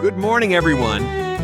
Good morning, everyone.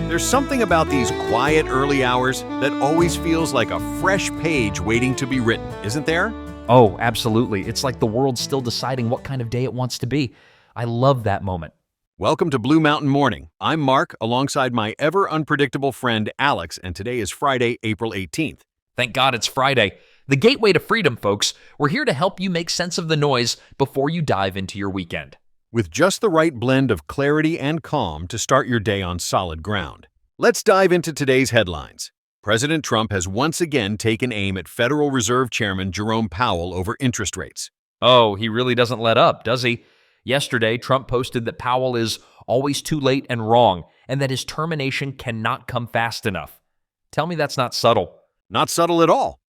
There's something about these quiet early hours that always feels like a fresh page waiting to be written, isn't there? Oh, absolutely. It's like the world's still deciding what kind of day it wants to be. I love that moment. Welcome to Blue Mountain Morning. I'm Mark, alongside my ever unpredictable friend Alex, and today is Friday, April 18th. Thank God it's Friday. The gateway to freedom, folks. We're here to help you make sense of the noise before you dive into your weekend. With just the right blend of clarity and calm to start your day on solid ground. Let's dive into today's headlines. President Trump has once again taken aim at Federal Reserve Chairman Jerome Powell over interest rates. Oh, he really doesn't let up, does he? Yesterday, Trump posted that Powell is always too late and wrong, and that his termination cannot come fast enough. Tell me that's not subtle. Not subtle at all.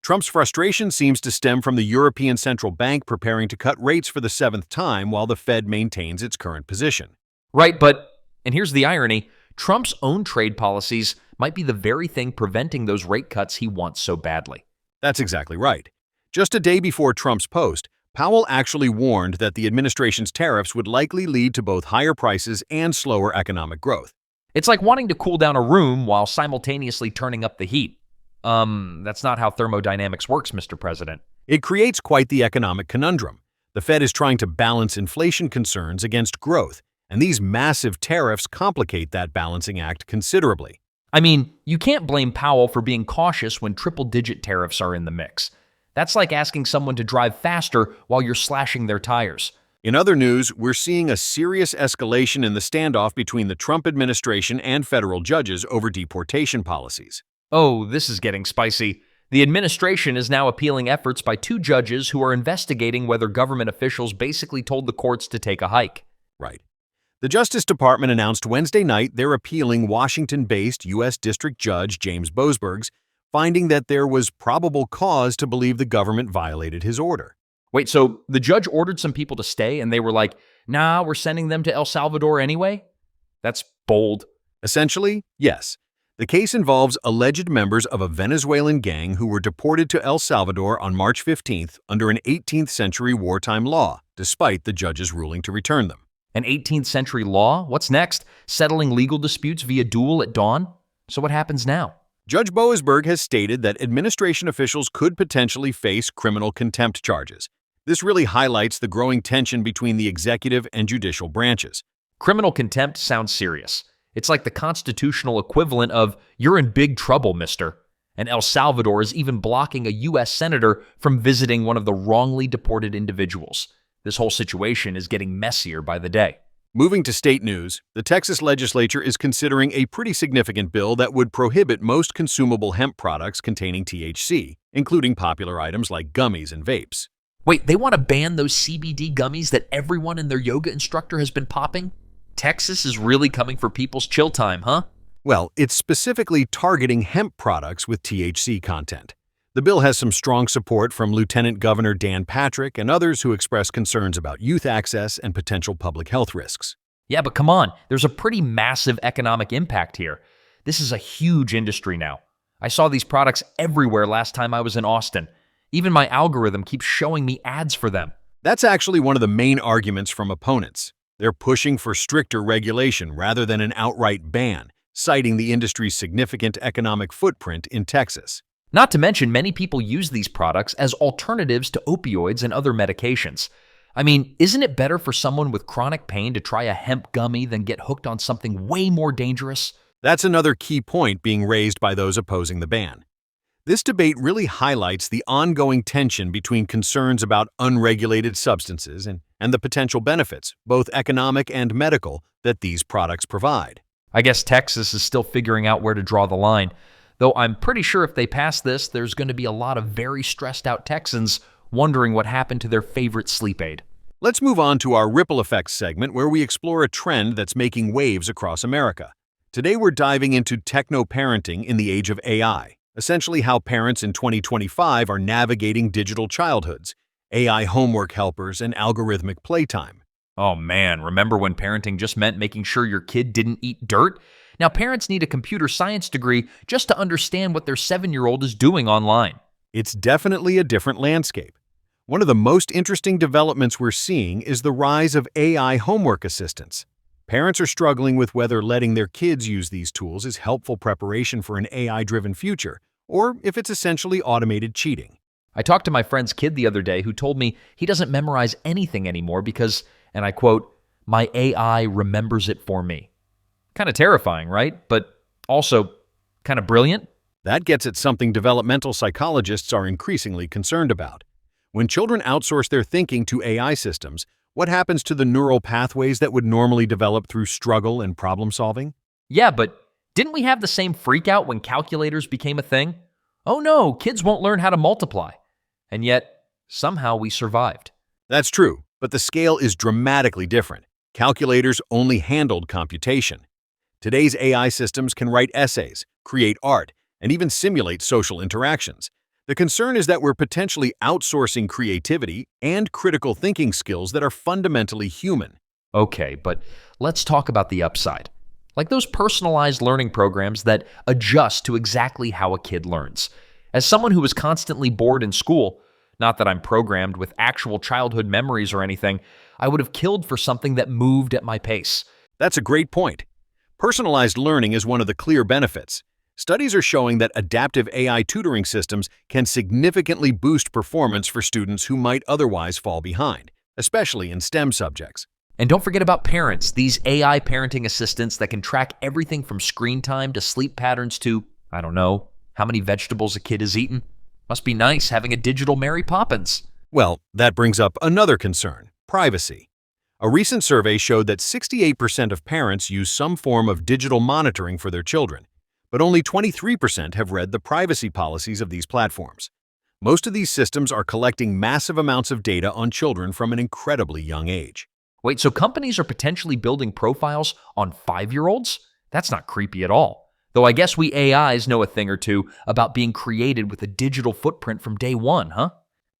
Trump's frustration seems to stem from the European Central Bank preparing to cut rates for the seventh time while the Fed maintains its current position. Right, and here's the irony, Trump's own trade policies might be the very thing preventing those rate cuts he wants so badly. That's exactly right. Just a day before Trump's post, Powell actually warned that the administration's tariffs would likely lead to both higher prices and slower economic growth. It's like wanting to cool down a room while simultaneously turning up the heat. That's not how thermodynamics works, Mr. President. It creates quite the economic conundrum. The Fed is trying to balance inflation concerns against growth, and these massive tariffs complicate that balancing act considerably. I mean, you can't blame Powell for being cautious when triple-digit tariffs are in the mix. That's like asking someone to drive faster while you're slashing their tires. In other news, we're seeing a serious escalation in the standoff between the Trump administration and federal judges over deportation policies. Oh, this is getting spicy. The administration is now appealing efforts by two judges who are investigating whether government officials basically told the courts to take a hike. Right. The Justice Department announced Wednesday night they're appealing Washington-based U.S. District Judge James Boasberg's finding that there was probable cause to believe the government violated his order. Wait, so the judge ordered some people to stay and they were like, nah, we're sending them to El Salvador anyway? That's bold. Essentially, yes. The case involves alleged members of a Venezuelan gang who were deported to El Salvador on March 15th under an 18th century wartime law, despite the judge's ruling to return them. An 18th century law? What's next? Settling legal disputes via duel at dawn? So what happens now? Judge Boasberg has stated that administration officials could potentially face criminal contempt charges. This really highlights the growing tension between the executive and judicial branches. Criminal contempt sounds serious. It's like the constitutional equivalent of, you're in big trouble, mister. And El Salvador is even blocking a U.S. senator from visiting one of the wrongly deported individuals. This whole situation is getting messier by the day. Moving to state news, the Texas legislature is considering a pretty significant bill that would prohibit most consumable hemp products containing THC, including popular items like gummies and vapes. Wait, they want to ban those CBD gummies that everyone and their yoga instructor has been popping? Texas is really coming for people's chill time, huh? Well, it's specifically targeting hemp products with THC content. The bill has some strong support from Lieutenant Governor Dan Patrick and others who express concerns about youth access and potential public health risks. Yeah, but come on, there's a pretty massive economic impact here. This is a huge industry now. I saw these products everywhere last time I was in Austin. Even my algorithm keeps showing me ads for them. That's actually one of the main arguments from opponents. They're pushing for stricter regulation rather than an outright ban, citing the industry's significant economic footprint in Texas. Not to mention, many people use these products as alternatives to opioids and other medications. I mean, isn't it better for someone with chronic pain to try a hemp gummy than get hooked on something way more dangerous? That's another key point being raised by those opposing the ban. This debate really highlights the ongoing tension between concerns about unregulated substances and the potential benefits, both economic and medical, that these products provide. I guess Texas is still figuring out where to draw the line, though I'm pretty sure if they pass this, there's going to be a lot of very stressed out Texans wondering what happened to their favorite sleep aid. Let's move on to our Ripple Effects segment where we explore a trend that's making waves across America. Today we're diving into techno-parenting in the age of AI. Essentially how parents in 2025 are navigating digital childhoods, AI homework helpers, and algorithmic playtime. Oh man, remember when parenting just meant making sure your kid didn't eat dirt? Now parents need a computer science degree just to understand what their 7-year-old is doing online. It's definitely a different landscape. One of the most interesting developments we're seeing is the rise of AI homework assistants. Parents are struggling with whether letting their kids use these tools is helpful preparation for an AI-driven future, or if it's essentially automated cheating. I talked to my friend's kid the other day who told me he doesn't memorize anything anymore because, and I quote, "My AI remembers it for me." Kind of terrifying, right? But also kind of brilliant. That gets at something developmental psychologists are increasingly concerned about. When children outsource their thinking to AI systems, what happens to the neural pathways that would normally develop through struggle and problem solving? Yeah, but didn't we have the same freak out when calculators became a thing? Oh no, kids won't learn how to multiply. And yet, somehow we survived. That's true, but the scale is dramatically different. Calculators only handled computation. Today's AI systems can write essays, create art, and even simulate social interactions. The concern is that we're potentially outsourcing creativity and critical thinking skills that are fundamentally human. Okay, but let's talk about the upside. Like those personalized learning programs that adjust to exactly how a kid learns. As someone who was constantly bored in school, not that I'm programmed with actual childhood memories or anything, I would have killed for something that moved at my pace. That's a great point. Personalized learning is one of the clear benefits. Studies are showing that adaptive AI tutoring systems can significantly boost performance for students who might otherwise fall behind, especially in STEM subjects. And don't forget about parents, these AI parenting assistants that can track everything from screen time to sleep patterns to, I don't know, how many vegetables a kid has eaten. Must be nice having a digital Mary Poppins. Well, that brings up another concern: privacy. A recent survey showed that 68% of parents use some form of digital monitoring for their children, but only 23% have read the privacy policies of these platforms. Most of these systems are collecting massive amounts of data on children from an incredibly young age. Wait, so companies are potentially building profiles on 5-year-olds? That's not creepy at all. Though I guess we AIs know a thing or two about being created with a digital footprint from day one, huh?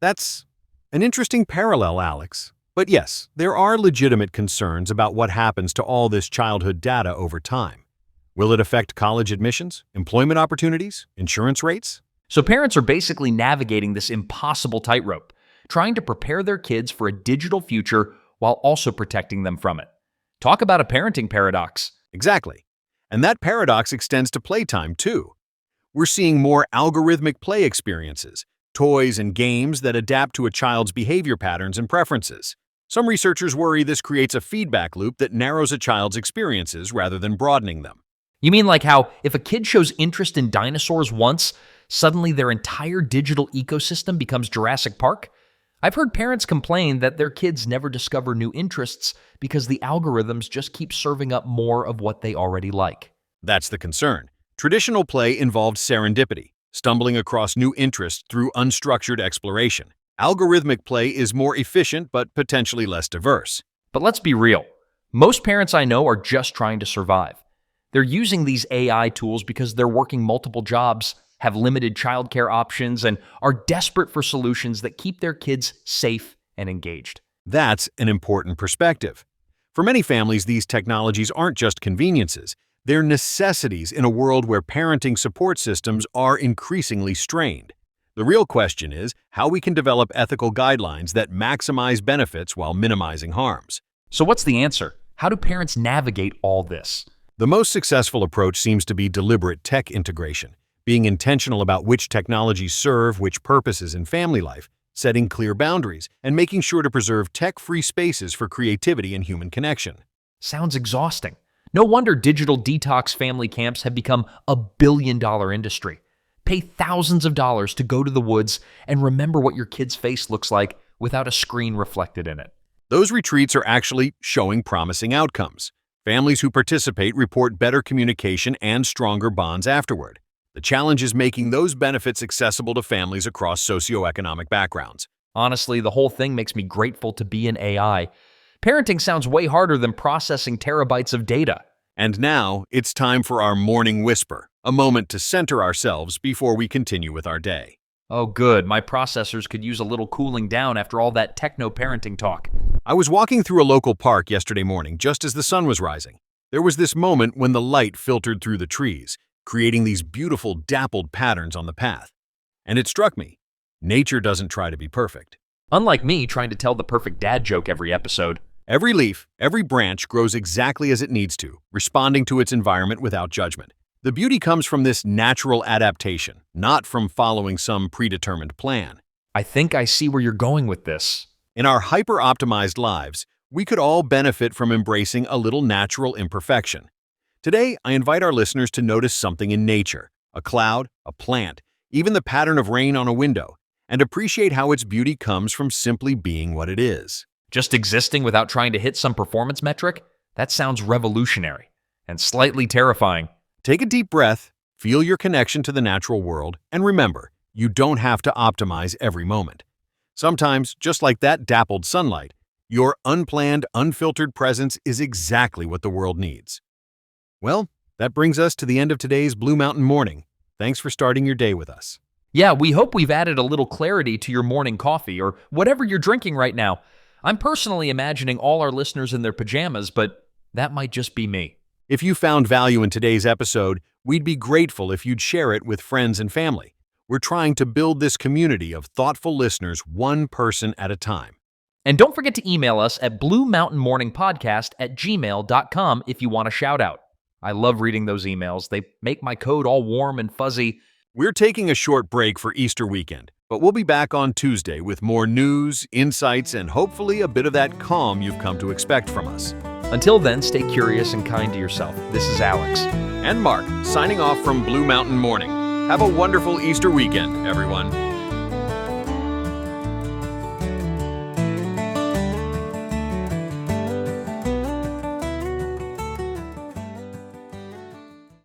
That's an interesting parallel, Alex. But yes, there are legitimate concerns about what happens to all this childhood data over time. Will it affect college admissions, employment opportunities, insurance rates? So parents are basically navigating this impossible tightrope, trying to prepare their kids for a digital future while also protecting them from it. Talk about a parenting paradox. Exactly. And that paradox extends to playtime, too. We're seeing more algorithmic play experiences, toys and games that adapt to a child's behavior patterns and preferences. Some researchers worry this creates a feedback loop that narrows a child's experiences rather than broadening them. You mean like how if a kid shows interest in dinosaurs once, suddenly their entire digital ecosystem becomes Jurassic Park? I've heard parents complain that their kids never discover new interests because the algorithms just keep serving up more of what they already like. That's the concern. Traditional play involved serendipity, stumbling across new interests through unstructured exploration. Algorithmic play is more efficient but potentially less diverse. But let's be real. Most parents I know are just trying to survive. They're using these AI tools because they're working multiple jobs, have limited childcare options, and are desperate for solutions that keep their kids safe and engaged. That's an important perspective. For many families, these technologies aren't just conveniences. They're necessities in a world where parenting support systems are increasingly strained. The real question is how we can develop ethical guidelines that maximize benefits while minimizing harms. So what's the answer? How do parents navigate all this? The most successful approach seems to be deliberate tech integration, being intentional about which technologies serve which purposes in family life, setting clear boundaries, and making sure to preserve tech-free spaces for creativity and human connection. Sounds exhausting. No wonder digital detox family camps have become a billion-dollar industry. Pay thousands of dollars to go to the woods and remember what your kid's face looks like without a screen reflected in it. Those retreats are actually showing promising outcomes. Families who participate report better communication and stronger bonds afterward. The challenge is making those benefits accessible to families across socioeconomic backgrounds. Honestly, the whole thing makes me grateful to be an AI. Parenting sounds way harder than processing terabytes of data. And now, it's time for our morning whisper, a moment to center ourselves before we continue with our day. Oh good, my processors could use a little cooling down after all that techno-parenting talk. I was walking through a local park yesterday morning just as the sun was rising. There was this moment when the light filtered through the trees, creating these beautiful dappled patterns on the path. And it struck me, nature doesn't try to be perfect. Unlike me trying to tell the perfect dad joke every episode. Every leaf, every branch grows exactly as it needs to, responding to its environment without judgment. The beauty comes from this natural adaptation, not from following some predetermined plan. I think I see where you're going with this. In our hyper-optimized lives, we could all benefit from embracing a little natural imperfection. Today, I invite our listeners to notice something in nature, a cloud, a plant, even the pattern of rain on a window, and appreciate how its beauty comes from simply being what it is. Just existing without trying to hit some performance metric? That sounds revolutionary and slightly terrifying. Take a deep breath, feel your connection to the natural world, and remember, you don't have to optimize every moment. Sometimes, just like that dappled sunlight, your unplanned, unfiltered presence is exactly what the world needs. Well, that brings us to the end of today's Blue Mountain Morning. Thanks for starting your day with us. Yeah, we hope we've added a little clarity to your morning coffee or whatever you're drinking right now. I'm personally imagining all our listeners in their pajamas, but that might just be me. If you found value in today's episode, we'd be grateful if you'd share it with friends and family. We're trying to build this community of thoughtful listeners one person at a time. And don't forget to email us at bluemountainmorningpodcast@gmail.com if you want a shout out. I love reading those emails. They make my code all warm and fuzzy. We're taking a short break for Easter weekend, but we'll be back on Tuesday with more news, insights, and hopefully a bit of that calm you've come to expect from us. Until then, stay curious and kind to yourself. This is Alex And Marc, signing off from Blue Mountain Morning. Have a wonderful Easter weekend, everyone.